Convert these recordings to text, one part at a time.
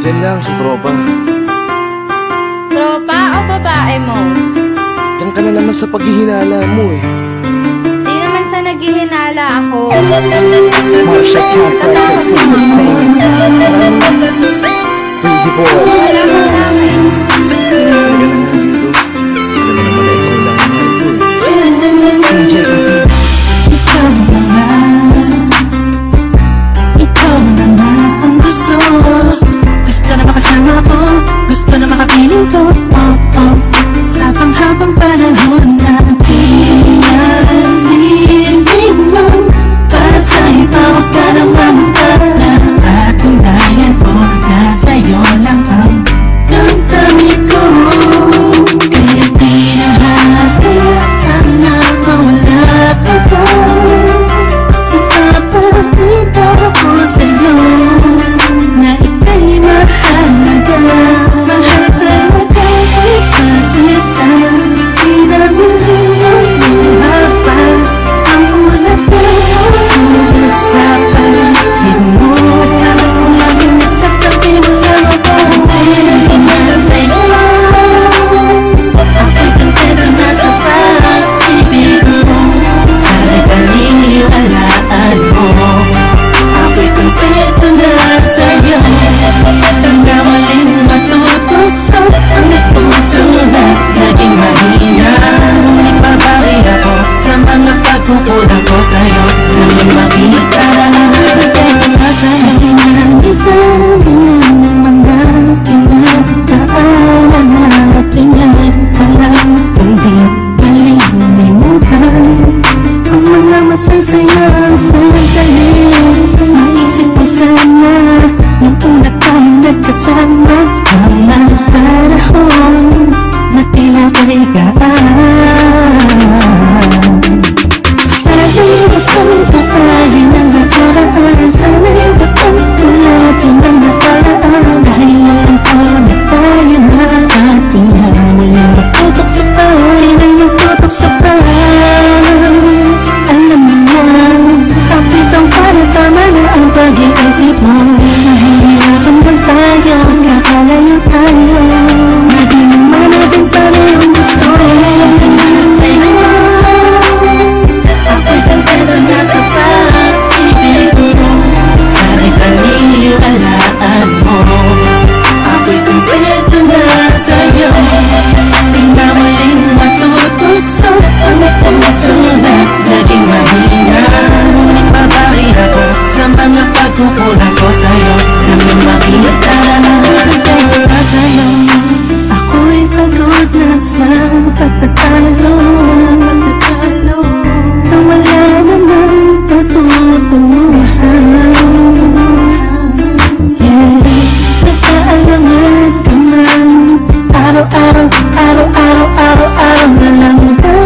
Diyan lang sa tropa. Tropa o babae mo? Diyan ka na naman sa paghihinala mo eh. Di naman sa naghihinala ako. Marsha Campbell Entertainment. Breezy Boys. Wala mo namin. Ikaw na ang gusto. Gusto na makasama ko, gusto na makapiling ko. Sa panghabang panahon na pinaliling mo. Para sa'yo tawag ka ng mamutala. At tundayan ko na sa'yo lang ang damdamin ko. Kaya di na hayaan na mawala ka pa. Ipapakita ko sa'yo na ika'y mahalaga. Mahal talaga kasi di na muli pa ang ulap ko. Sa paligid mo, kasama ko lagi nasa tabi mo lang ako. Hindi na sa'yo, ako'y kontento na sa pag-ibig mo. Sa nagkaliwalaan mo, ako'y kontento na sa'yo. Nagkamaling matutokso ang puso na naging mahina. Ngunit babawi ako sa mga pagkukulang ko sa'yo. Naging makita kontento na sa'yo. Kita ng mga pinagdaanan natin yan. Alam kong di malilimutan ang mga masasayang sandali. Maisip ko sana nung una kang nagkasama. Mga panahon na tinataligaan. Sana'y batang buhayin ang nakaraan. Sana'y batang tulagin ang nakaraan. Dahil alam ko na tayo na at di na muling magtutok sa pay. Na magtutok sa pay. Alam mo na, ang pisang para tama na ang pag-iisip mo. Nahihirapan man tayo, kakalayo tayo. Naging manading parehong gusto. Sa'yo, ako'y kontento na sa pag-ibig mo. Sa nagkaliwalaan mo, ako'y kontento na sa'yo. Di na muling matutokso ang puso na naging mahina. Ngunit babawi ako sa mga pagkukulang ko sa'yo. Naging makita na kontento na sa'yo. Ako'y pagod na sa pagtatalo. Na wala namang patutunguhan. Nagkaalangan ka man. Araw-araw na lang ba?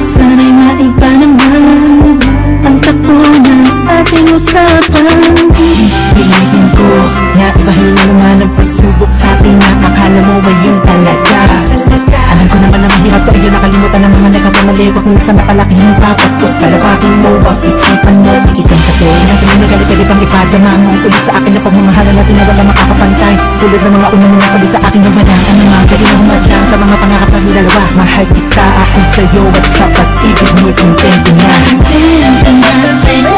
Sana'y maiba naman ang takbo ng ating usapan. Pilitin ko na ibahin na naman ang pagsubok sa atin na akala mo ba yun talaga? Alam ko naman na mahirap sa iyo nakalimutan ang mga nagkakamali. Huwag mo sa napalaking papagpos. Palapakin mo, wag isipan mo. Isang katulad natin na nagalit-galit pang ipadama mo. Ulit sa akin na pagmamahalan natin na wala makakapantay. Tulad ng mga una mo nasabi sa akin na balaan ng mga galing na humadlang sa mga pangarap natin dalawa. Mahal kita ako sa'yo at sa pag-ibig mo'y kontento na. Kontento na sa'yo.